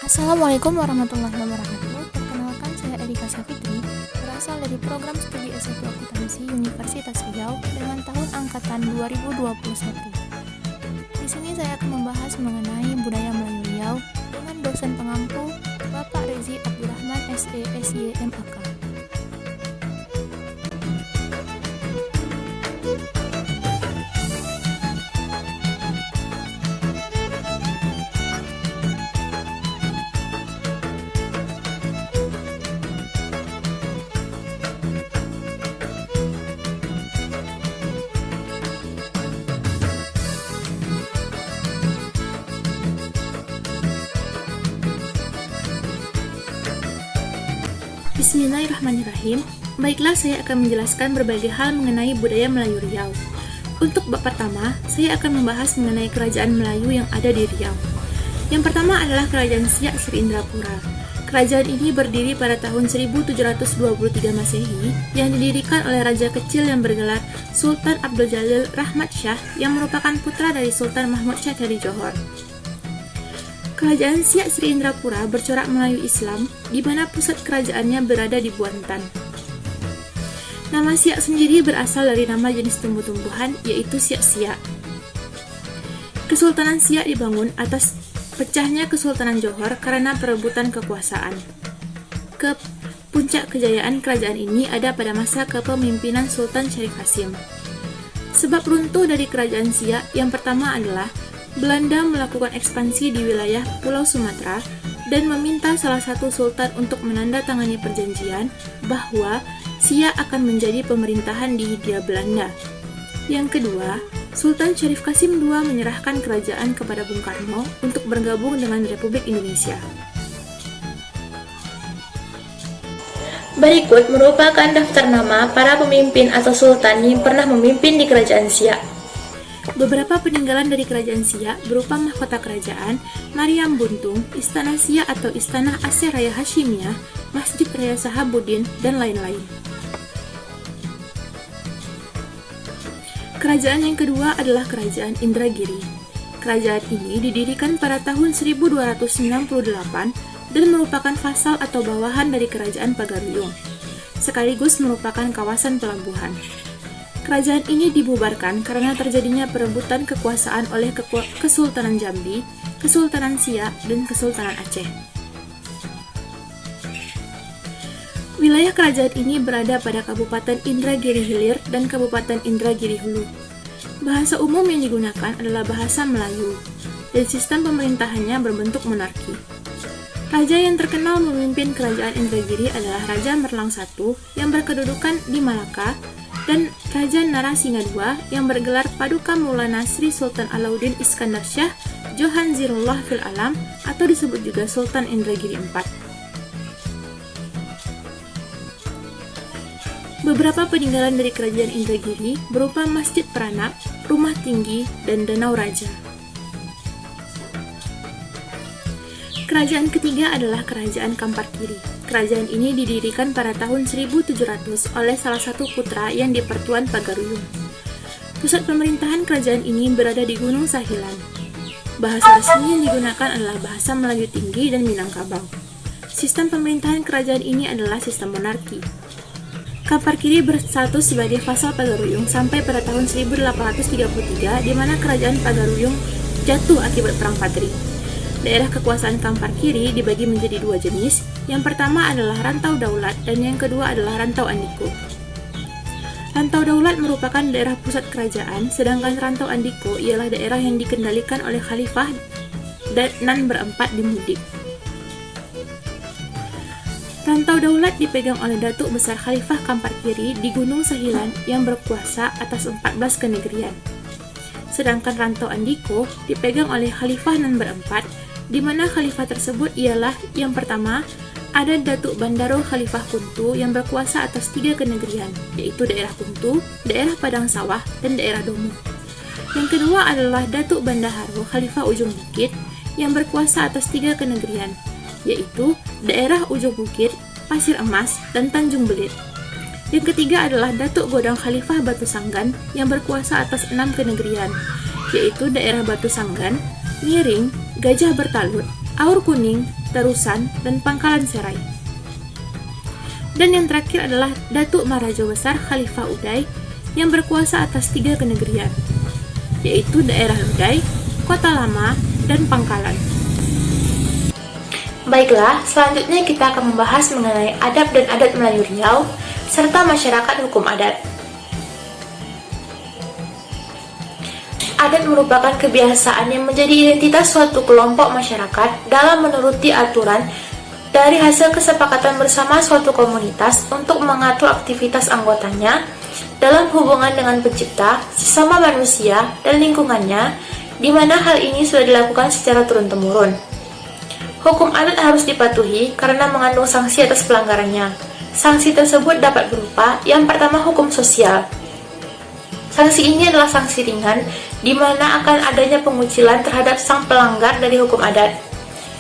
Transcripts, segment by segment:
Assalamualaikum warahmatullahi wabarakatuh. Perkenalkan, saya Erika Safitri, berasal dari program studi S1 Akuntansi Universitas Riau dengan tahun angkatan 2021. Di sini saya akan membahas mengenai budaya Melayu Riau dengan dosen pengampu Bapak Rezi Abdurrahman SE SY MAK. Bismillahirrahmanirrahim. Baiklah, saya akan menjelaskan berbagai hal mengenai budaya Melayu Riau. Untuk bab pertama, saya akan membahas mengenai kerajaan Melayu yang ada di Riau. Yang pertama adalah Kerajaan Siak Sri Indrapura. Kerajaan ini berdiri pada tahun 1723 Masehi yang didirikan oleh raja kecil yang bergelar Sultan Abdul Jalil Rahmat Shah yang merupakan putra dari Sultan Mahmud Shah dari Johor. Kerajaan Siak Sri Indrapura bercorak Melayu Islam, di mana pusat kerajaannya berada di Buantan. Nama Siak sendiri berasal dari nama jenis tumbuh-tumbuhan, yaitu siak-siak. Kesultanan Siak dibangun atas pecahnya Kesultanan Johor karena perebutan kekuasaan. Puncak kejayaan kerajaan ini ada pada masa kepemimpinan Sultan Syarif Hasim. Sebab runtuh dari kerajaan Siak yang pertama adalah Belanda melakukan ekspansi di wilayah Pulau Sumatera dan meminta salah satu sultan untuk menandatangani perjanjian bahwa Siak akan menjadi pemerintahan di Hindia Belanda. Yang kedua, Sultan Syarif Qasim II menyerahkan kerajaan kepada Bung Karno untuk bergabung dengan Republik Indonesia. Berikut merupakan daftar nama para pemimpin atau sultan yang pernah memimpin di kerajaan Siak. Beberapa peninggalan dari kerajaan Siak berupa mahkota kerajaan, Mariam Buntung, Istana Siak atau Istana Aceh Raya Hashimiyah, Masjid Raya Sahabuddin, dan lain-lain. Kerajaan yang kedua adalah Kerajaan Indragiri. Kerajaan ini didirikan pada tahun 1298 dan merupakan fasal atau bawahan dari Kerajaan Pagaruyung, sekaligus merupakan kawasan pelabuhan. Kerajaan ini dibubarkan karena terjadinya perebutan kekuasaan oleh Kesultanan Jambi, Kesultanan Siak, dan Kesultanan Aceh. Wilayah kerajaan ini berada pada Kabupaten Indragiri Hilir dan Kabupaten Indragiri Hulu. Bahasa umum yang digunakan adalah bahasa Melayu, dan sistem pemerintahannya berbentuk monarki. Raja yang terkenal memimpin kerajaan Indragiri adalah Raja Merlang I yang berkedudukan di Malaka, dan Raja Narasingha II yang bergelar Paduka Maulana Sri Sultan Alauddin Iskandar Shah Johan Zirullah fil Alam atau disebut juga Sultan Indragiri IV. Beberapa peninggalan dari kerajaan Indragiri berupa Masjid Peranak, Rumah Tinggi, dan Danau Raja. Kerajaan ketiga adalah Kerajaan Kampar Kiri. Kerajaan ini didirikan pada tahun 1700 oleh salah satu putra yang di Pertuan Pagaruyung. Pusat pemerintahan kerajaan ini berada di Gunung Sahilan. Bahasa resmi yang digunakan adalah bahasa Melayu Tinggi dan Minangkabau. Sistem pemerintahan kerajaan ini adalah sistem monarki. Kampar Kiri berstatus sebagai vasal Pagaruyung sampai pada tahun 1833, di mana kerajaan Pagaruyung jatuh akibat Perang Patri. Daerah kekuasaan Kampar Kiri dibagi menjadi dua jenis. Yang pertama adalah Rantau Daulat dan yang kedua adalah Rantau Andiko. Rantau Daulat merupakan daerah pusat kerajaan, sedangkan Rantau Andiko ialah daerah yang dikendalikan oleh Khalifah dan berempat di Mudik. Rantau Daulat dipegang oleh Datuk Besar Khalifah Kampar Kiri di Gunung Sahilan yang berkuasa atas 14 kenegrian. Sedangkan Rantau Andiko dipegang oleh Khalifah nan berempat, di mana khalifah tersebut ialah yang pertama ada Datuk Bandaro Khalifah Kuntu yang berkuasa atas 3 kenegrian, yaitu daerah Kuntu, daerah Padang Sawah, dan daerah Domo. Yang kedua adalah Datuk Bandaharo Khalifah Ujung Bukit yang berkuasa atas 3 kenegrian, yaitu daerah Ujung Bukit, Pasir Emas, dan Tanjung Belit. Yang ketiga adalah Datuk Godang Khalifah Batu Sanggan yang berkuasa atas 6 kenegrian, yaitu daerah Batu Sanggan, Ngiring, Gajah Bertalut, Aur Kuning, Terusan, dan Pangkalan Serai. Dan yang terakhir adalah Datuk Maharaja Besar Khalifah Uday yang berkuasa atas 3 kenegerian, yaitu daerah Uday, Kota Lama, dan Pangkalan. Baiklah, selanjutnya kita akan membahas mengenai adab dan adat Melayu Riau, serta masyarakat hukum adat. Adat merupakan kebiasaan yang menjadi identitas suatu kelompok masyarakat dalam menuruti aturan dari hasil kesepakatan bersama suatu komunitas untuk mengatur aktivitas anggotanya dalam hubungan dengan pencipta, sesama manusia, dan lingkungannya, di mana hal ini sudah dilakukan secara turun-temurun. Hukum adat harus dipatuhi karena mengandung sanksi atas pelanggarannya. Sanksi tersebut dapat berupa, yang pertama, hukum sosial. Sanksi ini adalah sanksi ringan, di mana akan adanya pengucilan terhadap sang pelanggar dari hukum adat.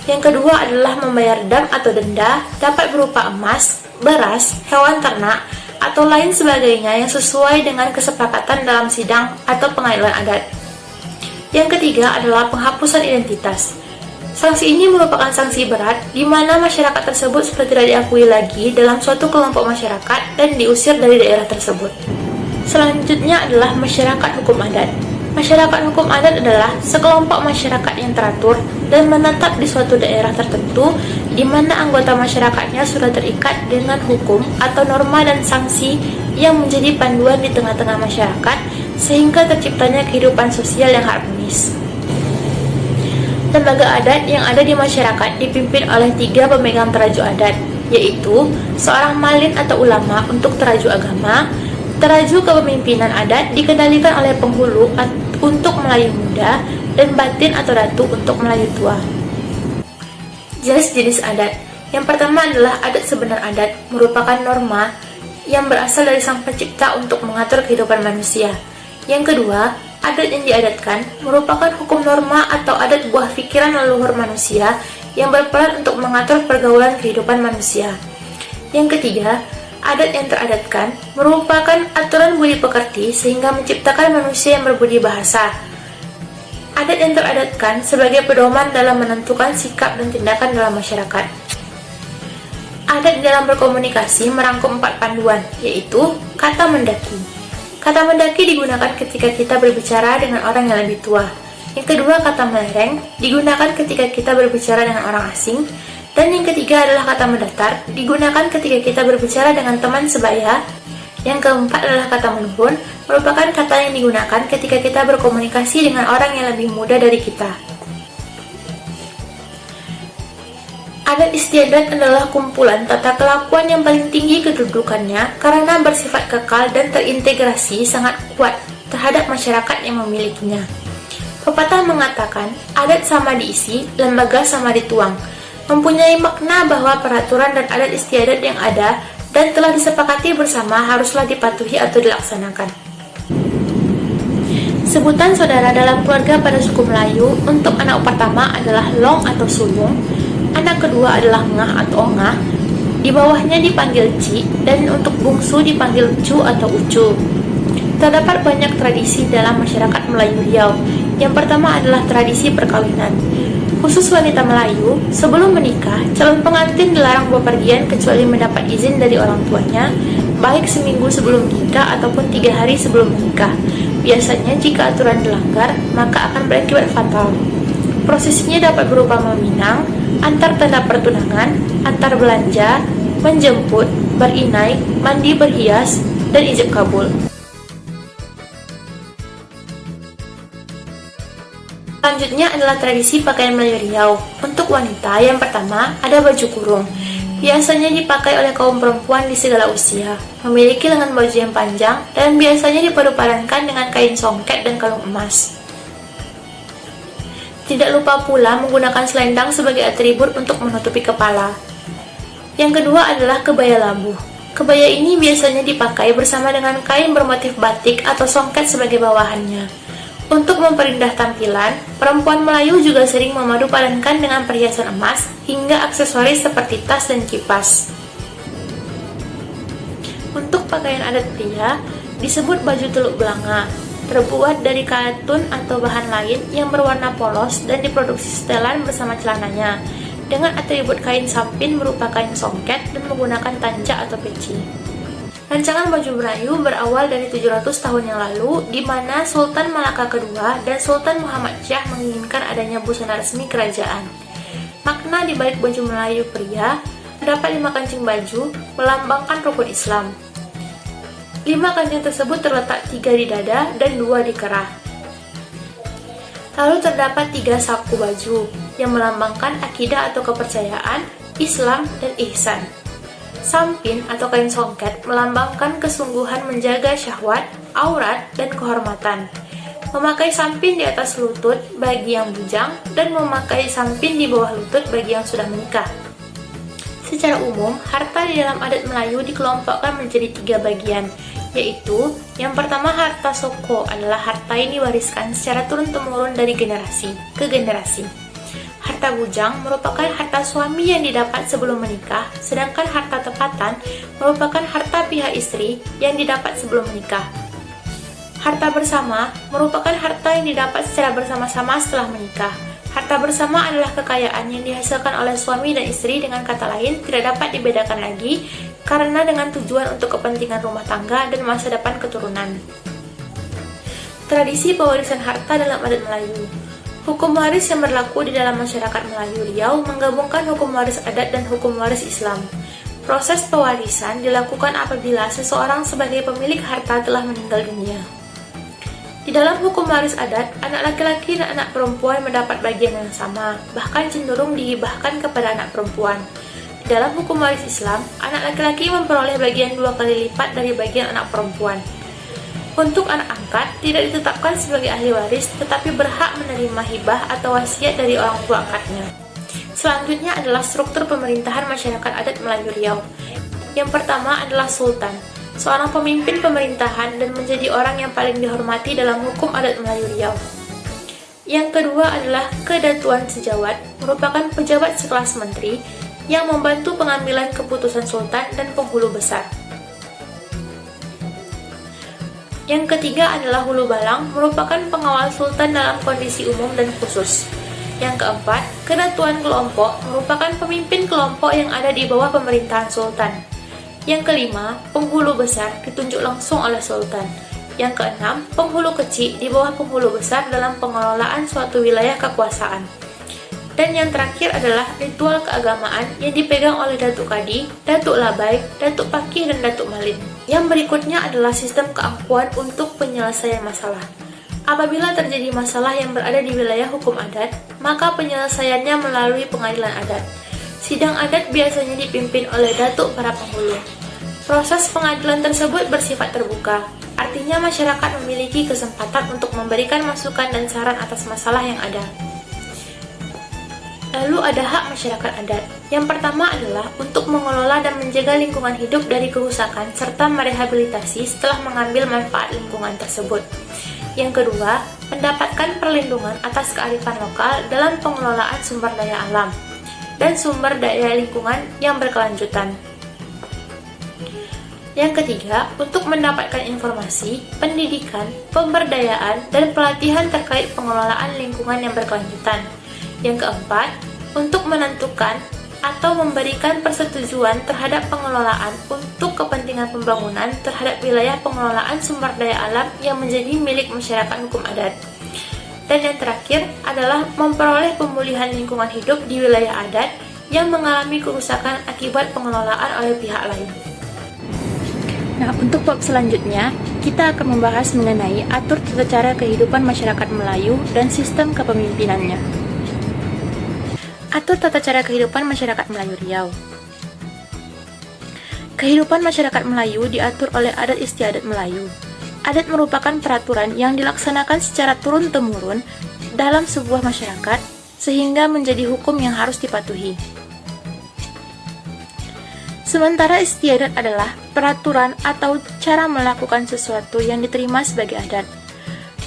Yang kedua adalah membayar dam atau denda, dapat berupa emas, beras, hewan ternak, atau lain sebagainya yang sesuai dengan kesepakatan dalam sidang atau pengadilan adat. Yang ketiga adalah penghapusan identitas. Sanksi ini merupakan sanksi berat, di mana masyarakat tersebut sudah tidak diakui lagi dalam suatu kelompok masyarakat dan diusir dari daerah tersebut. Selanjutnya adalah masyarakat hukum adat. Masyarakat hukum adat adalah sekelompok masyarakat yang teratur dan menetap di suatu daerah tertentu, di mana anggota masyarakatnya sudah terikat dengan hukum atau norma dan sanksi yang menjadi panduan di tengah-tengah masyarakat, sehingga terciptanya kehidupan sosial yang harmonis. Lembaga adat yang ada di masyarakat dipimpin oleh 3 pemegang teraju adat, yaitu seorang malin atau ulama untuk teraju agama. Teraju kepemimpinan adat dikendalikan oleh penghulu untuk Melayu muda dan batin atau datu untuk Melayu tua. Jenis-jenis adat. Yang pertama adalah adat sebenar adat, merupakan norma yang berasal dari Sang Pencipta untuk mengatur kehidupan manusia. Yang kedua, adat yang diadatkan merupakan hukum norma atau adat buah pikiran leluhur manusia yang berperan untuk mengatur pergaulan kehidupan manusia. Yang ketiga, adat yang teradatkan merupakan aturan budi pekerti sehingga menciptakan manusia yang berbudi bahasa. Adat yang teradatkan sebagai pedoman dalam menentukan sikap dan tindakan dalam masyarakat. Adat dalam berkomunikasi merangkum 4 panduan, yaitu kata mendaki. Kata mendaki digunakan ketika kita berbicara dengan orang yang lebih tua. Yang kedua, kata melereng digunakan ketika kita berbicara dengan orang asing. Dan yang ketiga adalah kata mendatar, digunakan ketika kita berbicara dengan teman sebaya. Yang keempat adalah kata menurun, merupakan kata yang digunakan ketika kita berkomunikasi dengan orang yang lebih muda dari kita. Adat istiadat adalah kumpulan tata kelakuan yang paling tinggi kedudukannya karena bersifat kekal dan terintegrasi sangat kuat terhadap masyarakat yang memilikinya. Pepatah mengatakan, adat sama diisi, lembaga sama dituang, mempunyai makna bahwa peraturan dan adat istiadat yang ada dan telah disepakati bersama haruslah dipatuhi atau dilaksanakan. Sebutan saudara dalam keluarga pada suku Melayu untuk anak pertama adalah long atau sulung, anak kedua adalah ngah atau ongah, di bawahnya dipanggil ci, dan untuk bungsu dipanggil cu atau ucu. Terdapat banyak tradisi dalam masyarakat Melayu Riau. Yang pertama adalah tradisi perkawinan. Khusus wanita Melayu, sebelum menikah, calon pengantin dilarang bepergian kecuali mendapat izin dari orang tuanya, baik seminggu sebelum menikah ataupun 3 hari sebelum menikah. Biasanya jika aturan dilanggar, maka akan berakibat fatal. Prosesinya dapat berupa meminang, antar tanda pertunangan, antar belanja, menjemput, berinai, mandi berhias, dan ijab kabul. Selanjutnya adalah tradisi pakaian Melayu Riau. Untuk wanita, yang pertama ada baju kurung. Biasanya dipakai oleh kaum perempuan di segala usia. Memiliki lengan baju yang panjang dan biasanya dipadupadankan dengan kain songket dan kalung emas. Tidak lupa pula menggunakan selendang sebagai atribut untuk menutupi kepala. Yang kedua adalah kebaya labuh. Kebaya ini biasanya dipakai bersama dengan kain bermotif batik atau songket sebagai bawahannya. Untuk memperindah tampilan, perempuan Melayu juga sering memadupadankan dengan perhiasan emas hingga aksesoris seperti tas dan kipas. Untuk pakaian adat pria, disebut baju teluk belanga, terbuat dari katun atau bahan lain yang berwarna polos dan diproduksi setelan bersama celananya. dengan atribut kain sampin berupa kain songket dan menggunakan tancak atau peci. Rancangan baju Melayu berawal dari 700 tahun yang lalu, di mana Sultan Malaka II dan Sultan Muhammad Syah menginginkan adanya busana resmi kerajaan. Makna di balik baju Melayu pria, terdapat 5 kancing baju melambangkan rukun Islam. 5 kancing tersebut terletak 3 di dada dan 2 di kerah. Lalu terdapat 3 saku baju yang melambangkan akidah atau kepercayaan, Islam, dan ihsan. Sampin atau kain songket melambangkan kesungguhan menjaga syahwat, aurat, dan kehormatan. Memakai sampin di atas lutut bagi yang bujang dan memakai sampin di bawah lutut bagi yang sudah menikah. Secara umum, harta di dalam adat Melayu dikelompokkan menjadi 3 bagian, yaitu yang pertama harta soko adalah harta yang diwariskan secara turun-temurun dari generasi ke generasi. Harta bujang merupakan harta suami yang didapat sebelum menikah, sedangkan harta tepatan merupakan harta pihak istri yang didapat sebelum menikah. Harta bersama merupakan harta yang didapat secara bersama-sama setelah menikah. Harta bersama adalah kekayaan yang dihasilkan oleh suami dan istri, dengan kata lain tidak dapat dibedakan lagi karena dengan tujuan untuk kepentingan rumah tangga dan masa depan keturunan. Tradisi pewarisan harta dalam adat Melayu. Hukum waris yang berlaku di dalam masyarakat Melayu Riau menggabungkan hukum waris adat dan hukum waris Islam. Proses pewarisan dilakukan apabila seseorang sebagai pemilik harta telah meninggal dunia. Di dalam hukum waris adat, anak laki-laki dan anak perempuan mendapat bagian yang sama, bahkan cenderung dihibahkan kepada anak perempuan. Di dalam hukum waris Islam, anak laki-laki memperoleh bagian 2 kali lipat dari bagian anak perempuan. Untuk anak angkat, tidak ditetapkan sebagai ahli waris, tetapi berhak menerima hibah atau wasiat dari orang tua angkatnya. Selanjutnya adalah struktur pemerintahan masyarakat adat Melayu Riau. Yang pertama adalah Sultan, seorang pemimpin pemerintahan dan menjadi orang yang paling dihormati dalam hukum adat Melayu Riau. Yang kedua adalah Kedatuan Sejawat, merupakan pejabat sekelas menteri yang membantu pengambilan keputusan Sultan dan penghulu besar. Yang ketiga adalah Hulu Balang, merupakan pengawal Sultan dalam kondisi umum dan khusus. Yang keempat, Kedatuan Kelompok, merupakan pemimpin kelompok yang ada di bawah pemerintahan Sultan. Yang kelima, penghulu besar ditunjuk langsung oleh Sultan. Yang keenam, penghulu kecil di bawah penghulu besar dalam pengelolaan suatu wilayah kekuasaan. Dan yang terakhir adalah ritual keagamaan yang dipegang oleh Datuk Kadi, Datuk Labai, Datuk Pakih, dan Datuk Malin. Yang berikutnya adalah sistem keangkuhan untuk penyelesaian masalah. Apabila terjadi masalah yang berada di wilayah hukum adat, maka penyelesaiannya melalui pengadilan adat. Sidang adat biasanya dipimpin oleh datuk para penghulu. Proses pengadilan tersebut bersifat terbuka, artinya masyarakat memiliki kesempatan untuk memberikan masukan dan saran atas masalah yang ada. Lalu ada hak masyarakat adat. Yang pertama adalah untuk mengelola dan menjaga lingkungan hidup dari kerusakan serta merehabilitasi setelah mengambil manfaat lingkungan tersebut. Yang kedua, mendapatkan perlindungan atas kearifan lokal dalam pengelolaan sumber daya alam dan sumber daya lingkungan yang berkelanjutan. Yang ketiga, untuk mendapatkan informasi, pendidikan, pemberdayaan, dan pelatihan terkait pengelolaan lingkungan yang berkelanjutan. Yang keempat, untuk menentukan atau memberikan persetujuan terhadap pengelolaan untuk kepentingan pembangunan terhadap wilayah pengelolaan sumber daya alam yang menjadi milik masyarakat hukum adat. Dan yang terakhir adalah memperoleh pemulihan lingkungan hidup di wilayah adat yang mengalami kerusakan akibat pengelolaan oleh pihak lain. Nah, untuk bab selanjutnya, kita akan membahas mengenai atur tata cara kehidupan masyarakat Melayu dan sistem kepemimpinannya. Atur tata cara kehidupan masyarakat Melayu Riau. Kehidupan masyarakat Melayu diatur oleh adat istiadat Melayu. Adat merupakan peraturan yang dilaksanakan secara turun-temurun dalam sebuah masyarakat sehingga menjadi hukum yang harus dipatuhi. Sementara istiadat adalah peraturan atau cara melakukan sesuatu yang diterima sebagai adat.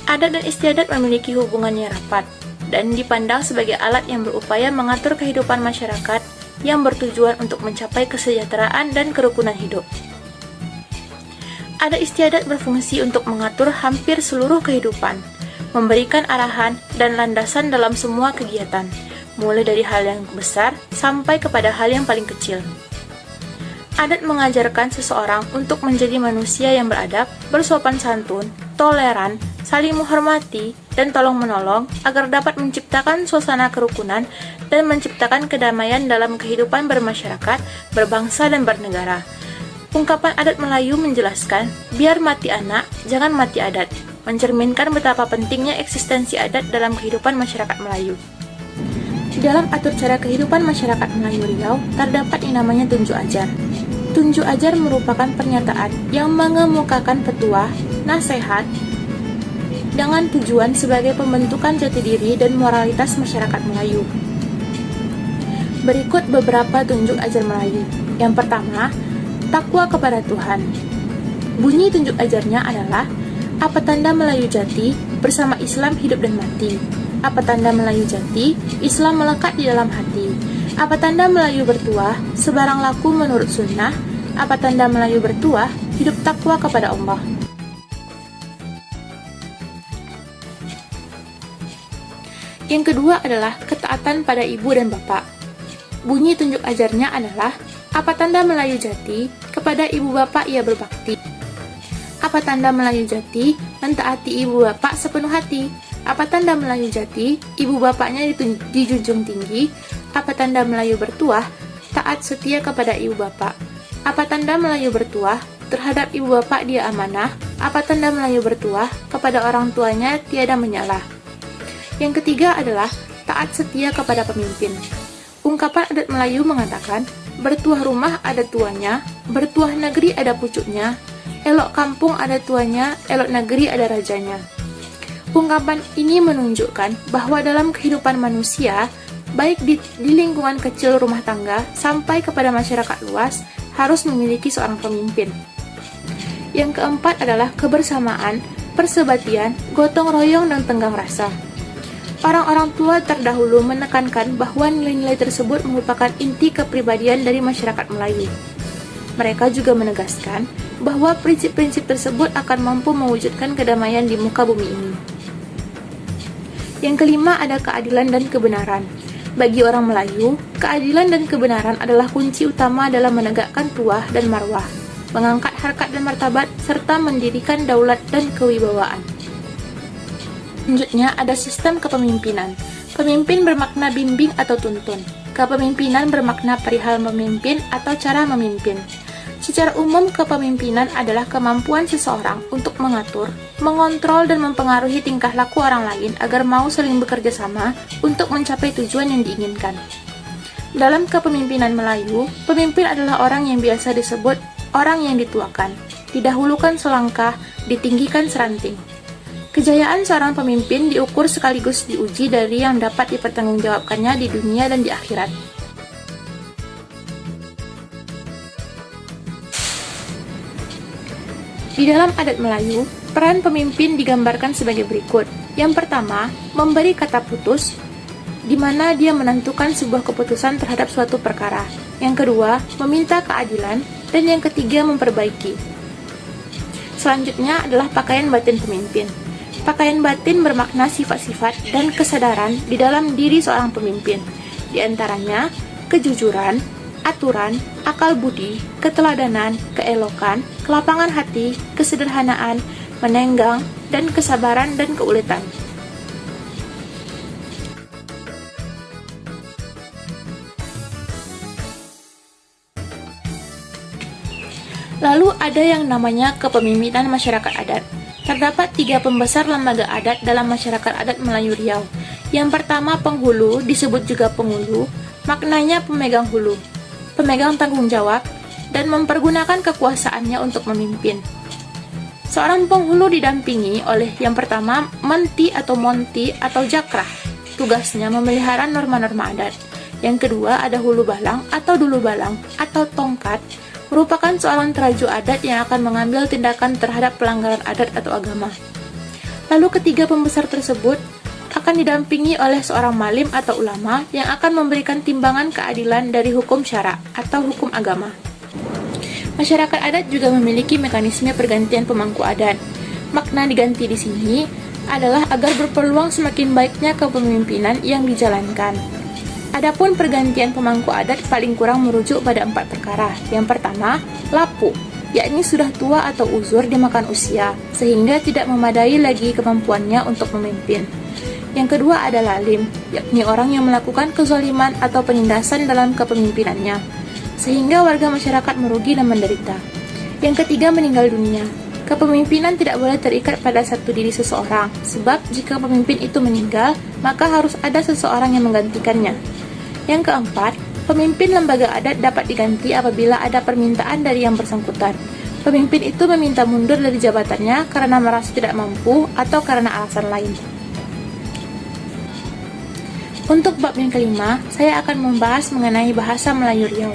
Adat dan istiadat memiliki hubungan yang rapat dan dipandang sebagai alat yang berupaya mengatur kehidupan masyarakat yang bertujuan untuk mencapai kesejahteraan dan kerukunan hidup. Adat istiadat berfungsi untuk mengatur hampir seluruh kehidupan, memberikan arahan dan landasan dalam semua kegiatan, mulai dari hal yang besar sampai kepada hal yang paling kecil. Adat mengajarkan seseorang untuk menjadi manusia yang beradab, bersopan santun, toleran, saling menghormati, dan tolong-menolong agar dapat menciptakan suasana kerukunan dan menciptakan kedamaian dalam kehidupan bermasyarakat, berbangsa, dan bernegara. Ungkapan adat Melayu menjelaskan, biar mati anak, jangan mati adat, mencerminkan betapa pentingnya eksistensi adat dalam kehidupan masyarakat Melayu. Di dalam atur cara kehidupan masyarakat Melayu Riau, terdapat yang namanya tunjuk ajar. Tunjuk ajar merupakan pernyataan yang mengemukakan petuah, nasihat, dengan tujuan sebagai pembentukan jati diri dan moralitas masyarakat Melayu. Berikut beberapa tunjuk ajar Melayu. Yang pertama, takwa kepada Tuhan. Bunyi tunjuk ajarnya adalah, apa tanda Melayu jati, bersama Islam hidup dan mati. Apa tanda Melayu jati, Islam melekat di dalam hati. Apa tanda Melayu bertuah, sebarang laku menurut sunnah. Apa tanda Melayu bertuah, hidup takwa kepada Allah. Yang kedua adalah ketaatan pada ibu dan bapak. Bunyi tunjuk ajarnya adalah, apa tanda Melayu jati, kepada ibu bapak ia berbakti. Apa tanda Melayu jati, mentaati ibu bapak sepenuh hati. Apa tanda Melayu jati, ibu bapaknya dijunjung tinggi. Apa tanda Melayu bertuah, taat setia kepada ibu bapak. Apa tanda Melayu bertuah, terhadap ibu bapak dia amanah. Apa tanda Melayu bertuah, kepada orang tuanya tiada menyalah. Yang ketiga adalah taat setia kepada pemimpin. Ungkapan adat Melayu mengatakan, bertuah rumah ada tuanya, bertuah negeri ada pucuknya, elok kampung ada tuanya, elok negeri ada rajanya. Ungkapan ini menunjukkan bahwa dalam kehidupan manusia, baik di lingkungan kecil rumah tangga sampai kepada masyarakat luas, harus memiliki seorang pemimpin. Yang keempat adalah kebersamaan, persebatian, gotong royong, dan tenggang rasa. Orang-orang tua terdahulu menekankan bahwa nilai-nilai tersebut merupakan inti kepribadian dari masyarakat Melayu. Mereka juga menegaskan bahwa prinsip-prinsip tersebut akan mampu mewujudkan kedamaian di muka bumi ini. Yang kelima ada keadilan dan kebenaran. Bagi orang Melayu, keadilan dan kebenaran adalah kunci utama dalam menegakkan tuah dan marwah, mengangkat harkat dan martabat, serta mendirikan daulat dan kewibawaan. Selanjutnya ada sistem kepemimpinan. Pemimpin bermakna bimbing atau tuntun. Kepemimpinan bermakna perihal memimpin atau cara memimpin. Secara umum, kepemimpinan adalah kemampuan seseorang untuk mengatur, mengontrol, dan mempengaruhi tingkah laku orang lain agar mau saling bekerja sama untuk mencapai tujuan yang diinginkan. Dalam kepemimpinan Melayu, pemimpin adalah orang yang biasa disebut orang yang dituakan, didahulukan selangkah, ditinggikan seranting. Kejayaan seorang pemimpin diukur sekaligus diuji dari yang dapat dipertanggungjawabkannya di dunia dan di akhirat. Di dalam adat Melayu, peran pemimpin digambarkan sebagai berikut. Yang pertama, memberi kata putus, di mana dia menentukan sebuah keputusan terhadap suatu perkara. Yang kedua, meminta keadilan, dan yang ketiga, memperbaiki. Selanjutnya adalah pakaian batin pemimpin. Pakaian batin bermakna sifat-sifat dan kesadaran di dalam diri seorang pemimpin. Di antaranya, kejujuran, aturan, akal budi, keteladanan, keelokan, kelapangan hati, kesederhanaan, menenggang, dan kesabaran dan keuletan. Lalu ada yang namanya kepemimpinan masyarakat adat. Terdapat 3 pembesar lembaga adat dalam masyarakat adat Melayu Riau. Yang pertama penghulu, disebut juga pengulu, maknanya pemegang hulu, pemegang tanggung jawab, dan mempergunakan kekuasaannya untuk memimpin. Seorang penghulu didampingi oleh yang pertama menti atau monti atau jakrah. Tugasnya memelihara norma-norma adat. Yang kedua ada hulu balang atau dulu balang atau tongkat, merupakan seorang teraju adat yang akan mengambil tindakan terhadap pelanggaran adat atau agama. Lalu ketiga pembesar tersebut akan didampingi oleh seorang malim atau ulama yang akan memberikan timbangan keadilan dari hukum syara atau hukum agama. Masyarakat adat juga memiliki mekanisme pergantian pemangku adat. Makna diganti di sini adalah agar berpeluang semakin baiknya kepemimpinan yang dijalankan. Adapun pergantian pemangku adat paling kurang merujuk pada 4 perkara. Yang pertama, lapuk, yakni sudah tua atau uzur dimakan usia, sehingga tidak memadai lagi kemampuannya untuk memimpin. Yang kedua adalah lim, yakni orang yang melakukan kezaliman atau penindasan dalam kepemimpinannya, sehingga warga masyarakat merugi dan menderita. Yang ketiga, meninggal dunia. Kepemimpinan tidak boleh terikat pada satu diri seseorang, sebab jika pemimpin itu meninggal, maka harus ada seseorang yang menggantikannya. Yang keempat, pemimpin lembaga adat dapat diganti apabila ada permintaan dari yang bersangkutan. Pemimpin itu meminta mundur dari jabatannya karena merasa tidak mampu atau karena alasan lain. Untuk bab yang kelima, saya akan membahas mengenai bahasa Melayu Riau.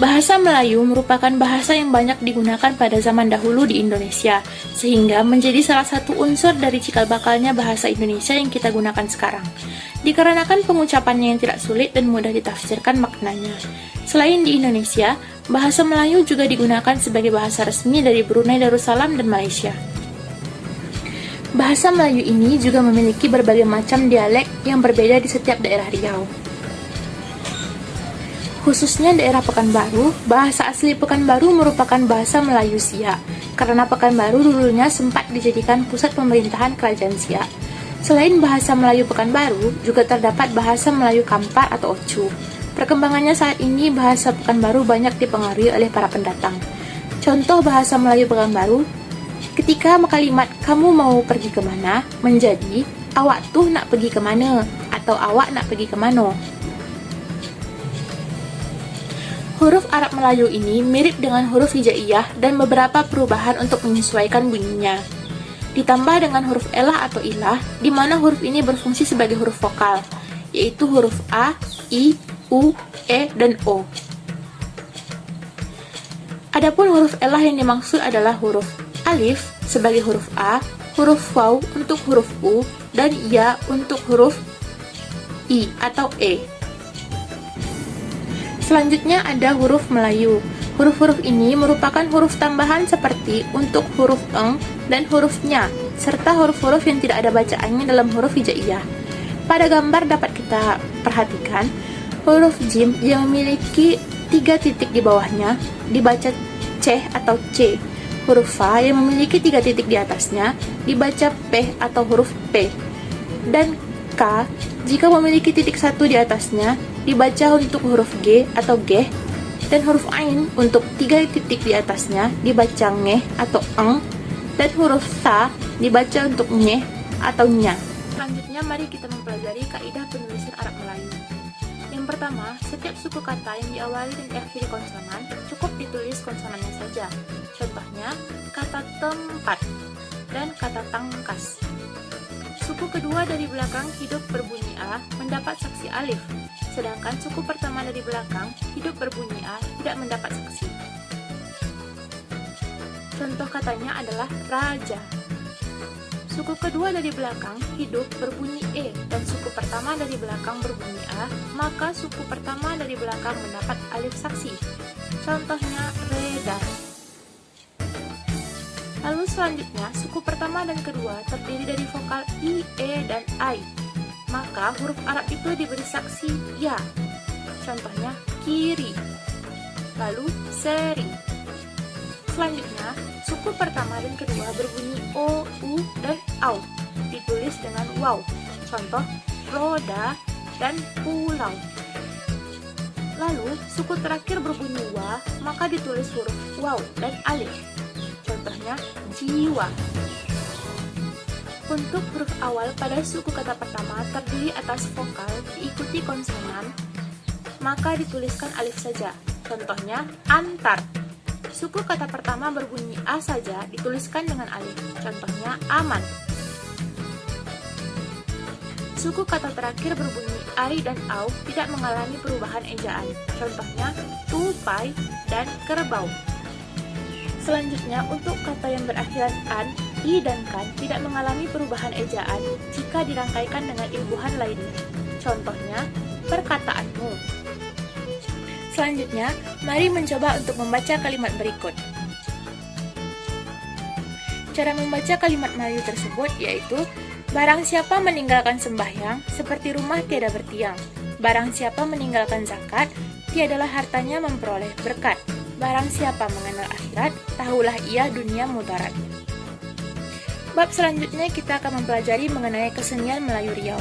Bahasa Melayu merupakan bahasa yang banyak digunakan pada zaman dahulu di Indonesia, sehingga menjadi salah satu unsur dari cikal bakalnya bahasa Indonesia yang kita gunakan sekarang. Dikarenakan pengucapannya yang tidak sulit dan mudah ditafsirkan maknanya. Selain di Indonesia, bahasa Melayu juga digunakan sebagai bahasa resmi dari Brunei Darussalam dan Malaysia. Bahasa Melayu ini juga memiliki berbagai macam dialek yang berbeda di setiap daerah Riau. Khususnya daerah Pekanbaru, bahasa asli Pekanbaru merupakan bahasa Melayu Siak, karena Pekanbaru dulunya sempat dijadikan pusat pemerintahan Kerajaan Siak. Selain bahasa Melayu Pekanbaru, juga terdapat bahasa Melayu Kampar atau Ocu. Perkembangannya saat ini bahasa Pekanbaru banyak dipengaruhi oleh para pendatang. Contoh bahasa Melayu Pekanbaru, ketika kalimat kamu mau pergi kemana menjadi awak tuh nak pergi kemana atau awak nak pergi kemana. Huruf Arab Melayu ini mirip dengan huruf hijaiyah dan beberapa perubahan untuk menyesuaikan bunyinya. Ditambah dengan huruf elah atau ilah, di mana huruf ini berfungsi sebagai huruf vokal, yaitu huruf A, I, U, E, dan O. Adapun huruf elah yang dimaksud adalah huruf alif sebagai huruf A, huruf waw untuk huruf U, dan ya untuk huruf I atau E. Selanjutnya ada huruf Melayu. Huruf-huruf ini merupakan huruf tambahan seperti untuk huruf eng dan huruf nya, serta huruf-huruf yang tidak ada bacaannya dalam huruf hijaiyah. Pada gambar dapat kita perhatikan, huruf jim yang memiliki 3 titik di bawahnya dibaca C atau C. Huruf fa yang memiliki 3 titik di atasnya dibaca P atau huruf P. Dan K jika memiliki titik 1 di atasnya dibaca untuk huruf G atau G, dan huruf Ain untuk 3 titik di atasnya dibaca Ngeh atau Eng, dan huruf Sa dibaca untuk Nyeh atau Nya. Selanjutnya mari kita mempelajari kaidah penulisan Arab Melayu. Yang pertama, setiap suku kata yang diawali dan diakhiri konsonan cukup ditulis konsonannya saja. Contohnya, kata tempat dan kata tangkas. Suku kedua dari belakang hidup berbunyi A mendapat saksi alif, sedangkan suku pertama dari belakang hidup berbunyi A tidak mendapat saksi. Contoh katanya adalah raja. Suku kedua dari belakang hidup berbunyi E dan suku pertama dari belakang berbunyi A, maka suku pertama dari belakang mendapat alif saksi. Contohnya reda. Lalu selanjutnya, suku pertama dan kedua terdiri dari vokal I, E, dan I. Maka huruf Arab itu diberi saksi ya. Contohnya kiri. Lalu seri. Selanjutnya, suku pertama dan kedua berbunyi O, U, dan Au. Ditulis dengan waw. Contoh roda dan pulau. Lalu, suku terakhir berbunyi wa, maka ditulis huruf waw dan alif. Contohnya jiwa. Untuk huruf awal pada suku kata pertama terdiri atas vokal diikuti konsonan, maka dituliskan alif saja. Contohnya antar. Suku kata pertama berbunyi A saja dituliskan dengan alif. Contohnya aman. Suku kata terakhir berbunyi ai dan au tidak mengalami perubahan ejaan. Contohnya tupai dan kerbau. Selanjutnya, untuk kata yang berakhiran an, i, dan kan tidak mengalami perubahan ejaan jika dirangkaikan dengan imbuhan lainnya. Contohnya, perkataanmu. Selanjutnya, mari mencoba untuk membaca kalimat berikut. Cara membaca kalimat Melayu tersebut yaitu, barang siapa meninggalkan sembahyang, seperti rumah tiada bertiang. Barang siapa meninggalkan zakat, tiadalah hartanya memperoleh berkat. Barang siapa mengenal akhirat, tahulah ia dunia mudarat. Bab selanjutnya kita akan mempelajari mengenai kesenian Melayu Riau.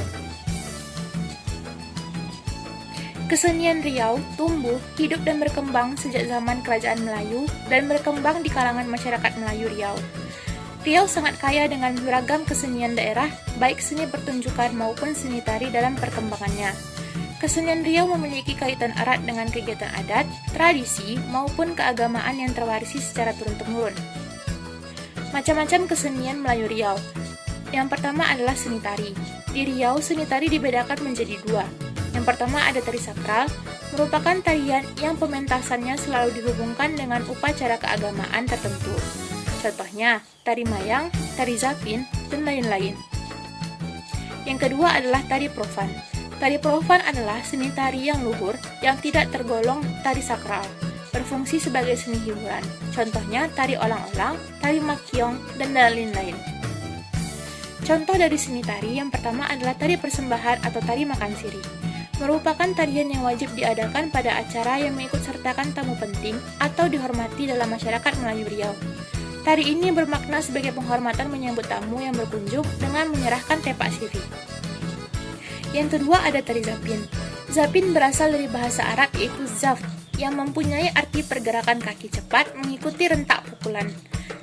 Kesenian Riau tumbuh, hidup dan berkembang sejak zaman Kerajaan Melayu dan berkembang di kalangan masyarakat Melayu Riau. Riau sangat kaya dengan beragam kesenian daerah, baik seni pertunjukan maupun seni tari dalam perkembangannya. Kesenian Riau memiliki kaitan erat dengan kegiatan adat, tradisi, maupun keagamaan yang terwarisi secara turun-temurun. Macam-macam kesenian Melayu Riau. Yang pertama adalah seni tari. Di Riau, seni tari dibedakan menjadi dua. Yang pertama ada tari sakral, merupakan tarian yang pementasannya selalu dihubungkan dengan upacara keagamaan tertentu. Contohnya, tari mayang, tari zapin, dan lain-lain. Yang kedua adalah tari profan. Tari profan adalah seni tari yang luhur yang tidak tergolong tari sakral, berfungsi sebagai seni hiburan. Contohnya tari olang-olang, tari makiong, dan lain-lain. Contoh dari seni tari yang pertama adalah tari persembahan atau tari makan siri. Merupakan tarian yang wajib diadakan pada acara yang mengikut sertakan tamu penting atau dihormati dalam masyarakat Melayu Riau. Tari ini bermakna sebagai penghormatan menyambut tamu yang berkunjung dengan menyerahkan tepak siri. Yang kedua ada tari zapin. Zapin berasal dari bahasa Arab yaitu zaf, yang mempunyai arti pergerakan kaki cepat mengikuti rentak pukulan.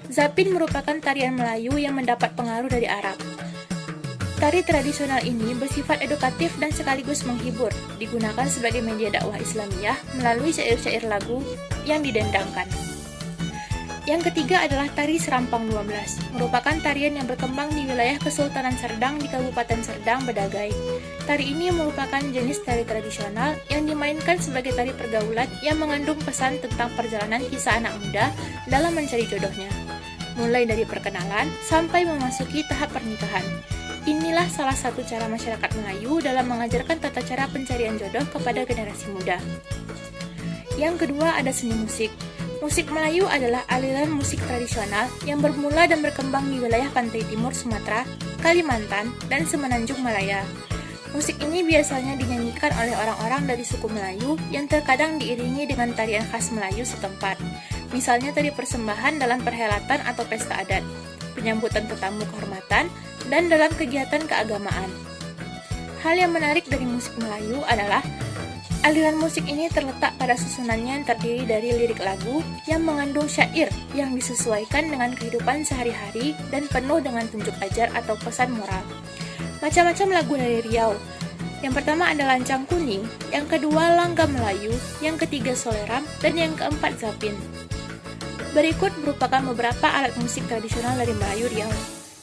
Zapin merupakan tarian Melayu yang mendapat pengaruh dari Arab. Tari tradisional ini bersifat edukatif dan sekaligus menghibur, digunakan sebagai media dakwah Islamiyah melalui syair-syair lagu yang didendangkan. Yang ketiga adalah tari Serampang 12, merupakan tarian yang berkembang di wilayah Kesultanan Serdang di Kabupaten Serdang, Bedagai. Tari ini merupakan jenis tari tradisional yang dimainkan sebagai tari pergaulan yang mengandung pesan tentang perjalanan kisah anak muda dalam mencari jodohnya, mulai dari perkenalan sampai memasuki tahap pernikahan. Inilah salah satu cara masyarakat Melayu dalam mengajarkan tata cara pencarian jodoh kepada generasi muda. Yang kedua ada seni musik. Musik Melayu adalah aliran musik tradisional yang bermula dan berkembang di wilayah pantai timur Sumatera, Kalimantan, dan Semenanjung Malaya. Musik ini biasanya dinyanyikan oleh orang-orang dari suku Melayu yang terkadang diiringi dengan tarian khas Melayu setempat. Misalnya tari persembahan dalam perhelatan atau pesta adat, penyambutan tetamu kehormatan, dan dalam kegiatan keagamaan. Hal yang menarik dari musik Melayu adalah aliran musik ini terletak pada susunannya yang terdiri dari lirik lagu yang mengandung syair yang disesuaikan dengan kehidupan sehari-hari dan penuh dengan tunjuk ajar atau pesan moral. Macam-macam lagu dari Riau. Yang pertama ada Lancang Kuning, yang kedua Langgam Melayu, yang ketiga Soleram, dan yang keempat Zapin. Berikut merupakan beberapa alat musik tradisional dari Melayu Riau.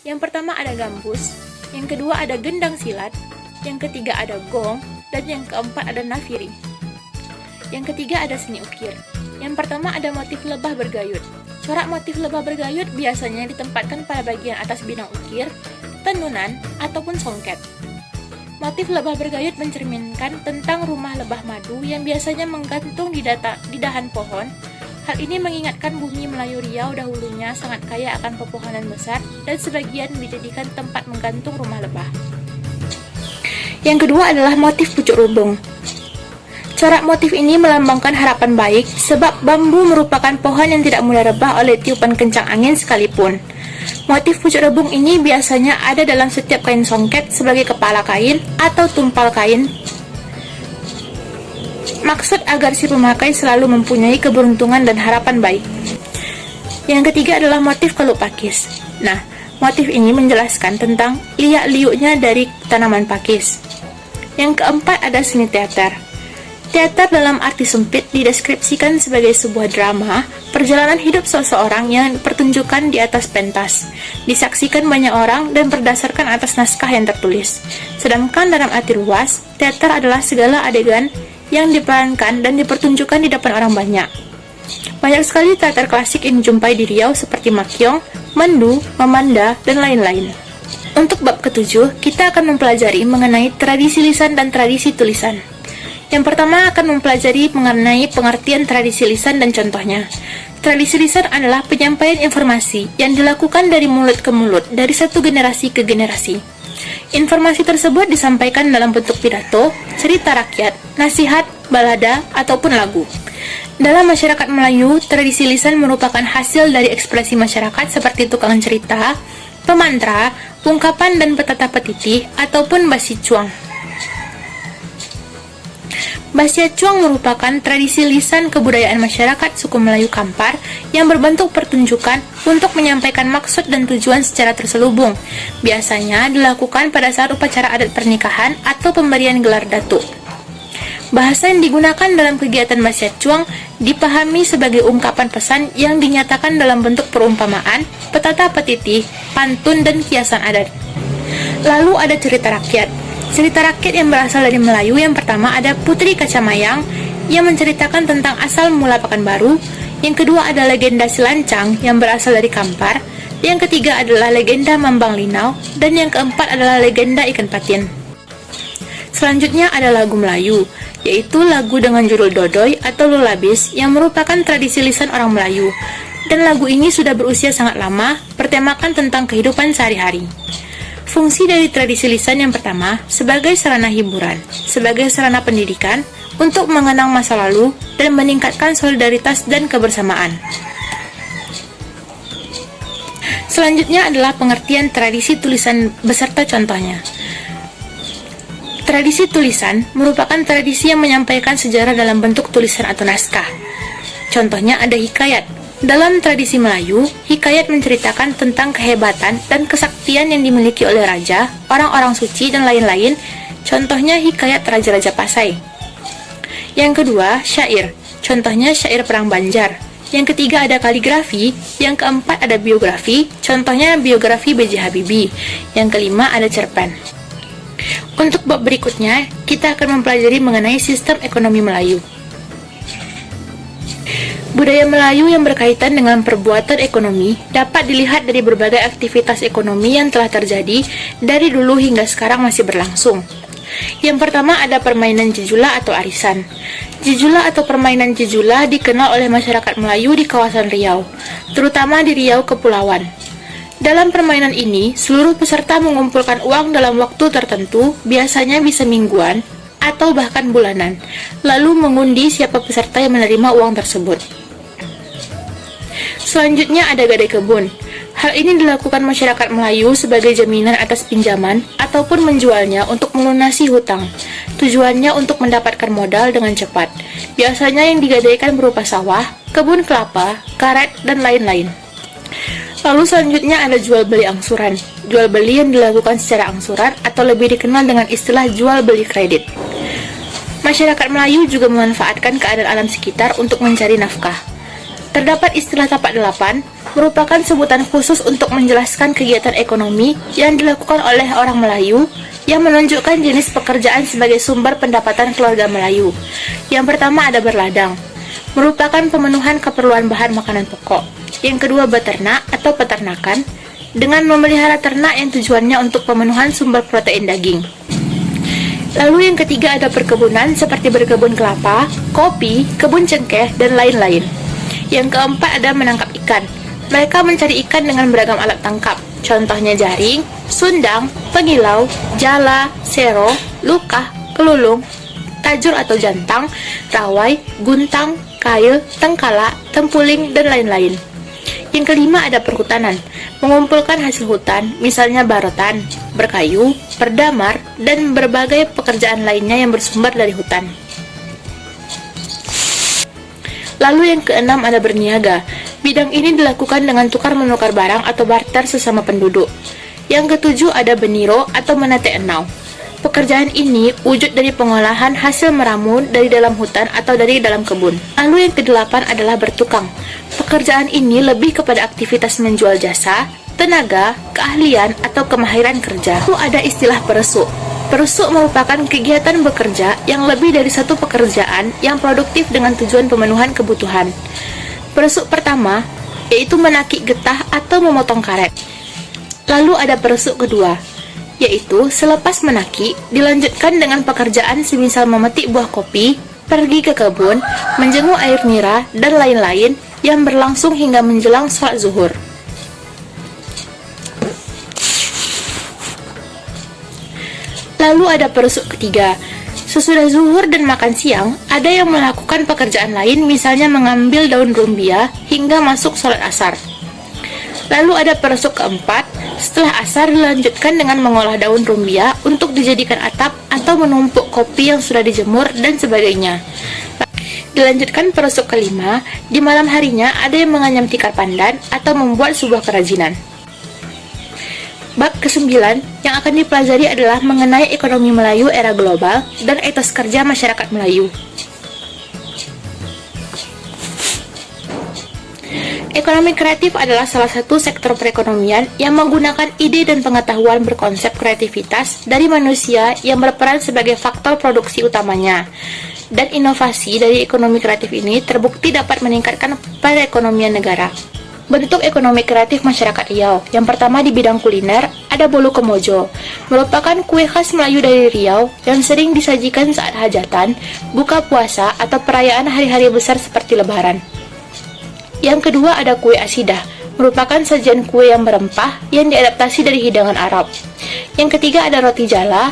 Yang pertama ada gambus, yang kedua ada gendang silat, yang ketiga ada gong, dan yang keempat ada nafiri. Yang ketiga ada seni ukir. Yang pertama ada motif lebah bergayut. Corak motif lebah bergayut biasanya ditempatkan pada bagian atas bidang ukir, tenunan, ataupun songket. Motif lebah bergayut mencerminkan tentang rumah lebah madu yang biasanya menggantung di dahan pohon. Hal ini mengingatkan bumi Melayu Riau dahulunya sangat kaya akan pepohonan besar dan sebagian dijadikan tempat menggantung rumah lebah. Yang kedua adalah motif pucuk rubung. Corak motif ini melambangkan harapan baik sebab bambu merupakan pohon yang tidak mudah rebah oleh tiupan kencang angin sekalipun. Motif pucuk rebung ini biasanya ada dalam setiap kain songket sebagai kepala kain atau tumpal kain. Maksud agar si pemakai selalu mempunyai keberuntungan dan harapan baik. Yang ketiga adalah motif kelup pakis. Nah, motif ini menjelaskan tentang liak-liuknya dari tanaman pakis. Yang keempat ada seni teater. Teater dalam arti sempit dideskripsikan sebagai sebuah drama, perjalanan hidup seseorang yang dipertunjukkan di atas pentas, disaksikan banyak orang dan berdasarkan atas naskah yang tertulis. Sedangkan dalam arti luas, teater adalah segala adegan yang diperankan dan dipertunjukkan di depan orang banyak. Banyak sekali teater klasik yang dijumpai di Riau seperti Makiong, Mendu, Memanda, dan lain-lain. Untuk bab ketujuh, kita akan mempelajari mengenai tradisi lisan dan tradisi tulisan. Yang pertama akan mempelajari mengenai pengertian tradisi lisan dan contohnya. Tradisi lisan adalah penyampaian informasi yang dilakukan dari mulut ke mulut, dari satu generasi ke generasi. Informasi tersebut disampaikan dalam bentuk pidato, cerita rakyat, nasihat, balada, ataupun lagu. Dalam masyarakat Melayu, tradisi lisan merupakan hasil dari ekspresi masyarakat seperti tukang cerita, pemantra, ungkapan dan petata petitih, ataupun basi cuang. Basi cuang merupakan tradisi lisan kebudayaan masyarakat suku Melayu Kampar yang berbentuk pertunjukan untuk menyampaikan maksud dan tujuan secara terselubung. Biasanya dilakukan pada saat upacara adat pernikahan atau pemberian gelar datuk. Bahasa yang digunakan dalam kegiatan basi cuang dipahami sebagai ungkapan pesan yang dinyatakan dalam bentuk perumpamaan, petata petitih, pantun, dan kiasan adat. Lalu ada cerita rakyat. Cerita rakyat yang berasal dari Melayu yang pertama ada Putri Kacamayang yang menceritakan tentang asal mula Pekanbaru. Yang kedua ada legenda Silancang yang berasal dari Kampar. Yang ketiga adalah legenda Mambang Linau. Dan yang keempat adalah legenda Ikan Patin. Selanjutnya ada lagu Melayu, yaitu lagu dengan judul Dodoi atau Lulabis yang merupakan tradisi lisan orang Melayu. Dan lagu ini sudah berusia sangat lama, bertemakan tentang kehidupan sehari-hari. Fungsi dari tradisi lisan yang pertama sebagai sarana hiburan, sebagai sarana pendidikan untuk mengenang masa lalu dan meningkatkan solidaritas dan kebersamaan. Selanjutnya adalah pengertian tradisi tulisan beserta contohnya. Tradisi tulisan merupakan tradisi yang menyampaikan sejarah dalam bentuk tulisan atau naskah. Contohnya ada hikayat. Dalam tradisi Melayu, hikayat menceritakan tentang kehebatan dan kesaktian yang dimiliki oleh raja, orang-orang suci, dan lain-lain. Contohnya hikayat Raja-Raja Pasai. Yang kedua, syair. Contohnya syair Perang Banjar. Yang ketiga ada kaligrafi. Yang keempat ada biografi. Contohnya biografi B.J. Habibie. Yang kelima ada cerpen. Untuk bab berikutnya, kita akan mempelajari mengenai sistem ekonomi Melayu. Budaya Melayu yang berkaitan dengan perbuatan ekonomi dapat dilihat dari berbagai aktivitas ekonomi yang telah terjadi dari dulu hingga sekarang masih berlangsung. Yang pertama ada permainan jejula atau arisan. Jejula atau permainan jejula dikenal oleh masyarakat Melayu di kawasan Riau, terutama di Riau Kepulauan. Dalam permainan ini, seluruh peserta mengumpulkan uang dalam waktu tertentu, biasanya bisa mingguan atau bahkan bulanan, lalu mengundi siapa peserta yang menerima uang tersebut. Selanjutnya ada gadai kebun. Hal ini dilakukan masyarakat Melayu sebagai jaminan atas pinjaman ataupun menjualnya untuk melunasi hutang. Tujuannya untuk mendapatkan modal dengan cepat. Biasanya yang digadaikan berupa sawah, kebun kelapa, karet, dan lain-lain. Lalu selanjutnya ada jual beli angsuran. Jual beli yang dilakukan secara angsuran atau lebih dikenal dengan istilah jual beli kredit. Masyarakat Melayu juga memanfaatkan keadaan alam sekitar untuk mencari nafkah. Terdapat istilah tapak delapan, merupakan sebutan khusus untuk menjelaskan kegiatan ekonomi yang dilakukan oleh orang Melayu yang menunjukkan jenis pekerjaan sebagai sumber pendapatan keluarga Melayu. Yang pertama ada berladang, merupakan pemenuhan keperluan bahan makanan pokok. Yang kedua beternak atau peternakan, dengan memelihara ternak yang tujuannya untuk pemenuhan sumber protein daging. Lalu yang ketiga ada perkebunan seperti berkebun kelapa, kopi, kebun cengkeh, dan lain-lain. Yang keempat ada menangkap ikan. Mereka mencari ikan dengan beragam alat tangkap. Contohnya jaring, sundang, pengilau, jala, sero, lukah, kelulung, tajur atau jantang, rawai, guntang, kail, tengkala, tempuling, dan lain-lain. Yang kelima ada perhutanan, mengumpulkan hasil hutan, misalnya barotan, berkayu, berdamar, dan berbagai pekerjaan lainnya yang bersumber dari hutan. Lalu yang keenam ada berniaga. Bidang ini dilakukan dengan tukar-menukar barang atau barter sesama penduduk. Yang ketujuh ada beniro atau menate enau. Pekerjaan ini wujud dari pengolahan hasil meramu dari dalam hutan atau dari dalam kebun. Lalu yang kedelapan adalah bertukang. Pekerjaan ini lebih kepada aktivitas menjual jasa, tenaga, keahlian, atau kemahiran kerja. Lalu ada istilah peresuk. Peresuk merupakan kegiatan bekerja yang lebih dari satu pekerjaan yang produktif dengan tujuan pemenuhan kebutuhan. Peresuk pertama yaitu menakik getah atau memotong karet. Lalu ada peresuk kedua, yaitu selepas menakik dilanjutkan dengan pekerjaan semisal memetik buah kopi, pergi ke kebun, menjenguk air nira, dan lain-lain yang berlangsung hingga menjelang sholat zuhur. Lalu ada perusuk ketiga. Sesudah zuhur dan makan siang, ada yang melakukan pekerjaan lain, misalnya mengambil daun rumbia hingga masuk sholat asar. Lalu ada perusuk keempat. Setelah asar dilanjutkan dengan mengolah daun rumbia untuk dijadikan atap atau menumpuk kopi yang sudah dijemur dan sebagainya. Dilanjutkan perusuk kelima. Di malam harinya ada yang menganyam tikar pandan atau membuat sebuah kerajinan. Bab ke-9 yang akan dipelajari adalah mengenai ekonomi Melayu era global dan etos kerja masyarakat Melayu. Ekonomi kreatif adalah salah satu sektor perekonomian yang menggunakan ide dan pengetahuan berkonsep kreativitas dari manusia yang berperan sebagai faktor produksi utamanya. Dan inovasi dari ekonomi kreatif ini terbukti dapat meningkatkan perekonomian negara. Bentuk ekonomi kreatif masyarakat Riau. Yang pertama di bidang kuliner, ada bolu kemojo, merupakan kue khas Melayu dari Riau yang sering disajikan saat hajatan, buka puasa, atau perayaan hari-hari besar seperti Lebaran. Yang kedua ada kue asidah, merupakan sajian kue yang berempah yang diadaptasi dari hidangan Arab. Yang ketiga ada roti jala,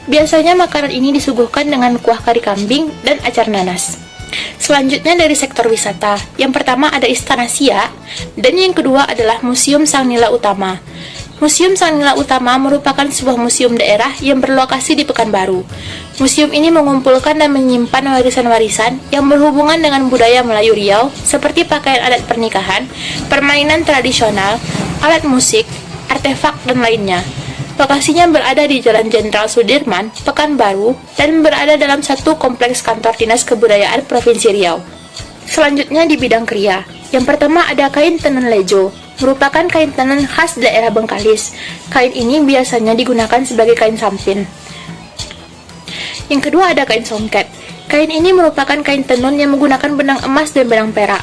biasanya makanan ini disuguhkan dengan kuah kari kambing dan acar nanas. Selanjutnya dari sektor wisata, yang pertama ada Istana Siak, dan yang kedua adalah Museum Sang Nila Utama. Museum Sang Nila Utama merupakan sebuah museum daerah yang berlokasi di Pekanbaru. Museum ini mengumpulkan dan menyimpan warisan-warisan yang berhubungan dengan budaya Melayu Riau, seperti pakaian adat pernikahan, permainan tradisional, alat musik, artefak, dan lainnya. Lokasinya berada di Jalan Jenderal Sudirman, Pekanbaru, dan berada dalam satu kompleks kantor Dinas Kebudayaan Provinsi Riau. Selanjutnya di bidang kriya. Yang pertama ada kain tenun lejo, merupakan kain tenun khas daerah Bengkalis. Kain ini biasanya digunakan sebagai kain sampin. Yang kedua ada kain songket. Kain ini merupakan kain tenun yang menggunakan benang emas dan benang perak.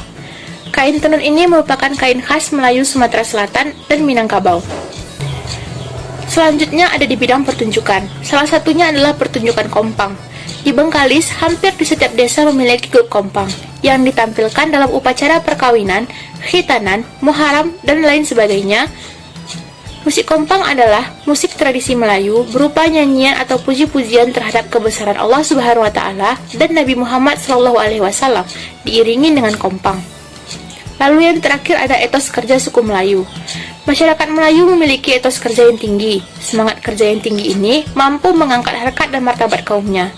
Kain tenun ini merupakan kain khas Melayu Sumatera Selatan dan Minangkabau. Selanjutnya ada di bidang pertunjukan. Salah satunya adalah pertunjukan kompang. Di Bengkalis, hampir di setiap desa memiliki grup kompang yang ditampilkan dalam upacara perkawinan, khitanan, muharam, dan lain sebagainya. Musik kompang adalah musik tradisi Melayu berupa nyanyian atau puji-pujian terhadap kebesaran Allah Subhanahu wa taala dan Nabi Muhammad SAW diiringi dengan kompang. Lalu yang terakhir ada etos kerja suku Melayu. Masyarakat Melayu memiliki etos kerja yang tinggi. Semangat kerja yang tinggi ini mampu mengangkat harkat dan martabat kaumnya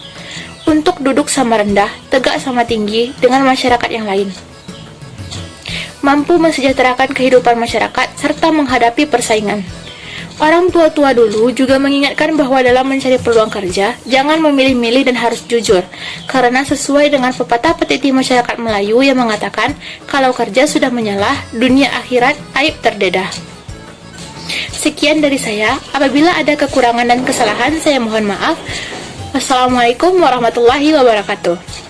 untuk duduk sama rendah, tegak sama tinggi dengan masyarakat yang lain. Mampu mensejahterakan kehidupan masyarakat serta menghadapi persaingan. Orang tua-tua dulu juga mengingatkan bahwa dalam mencari peluang kerja, jangan memilih-milih dan harus jujur, karena sesuai dengan pepatah petiti masyarakat Melayu yang mengatakan, kalau kerja sudah menyalah, dunia akhirat aib terdedah. Sekian dari saya, apabila ada kekurangan dan kesalahan, saya mohon maaf. Wassalamualaikum warahmatullahi wabarakatuh.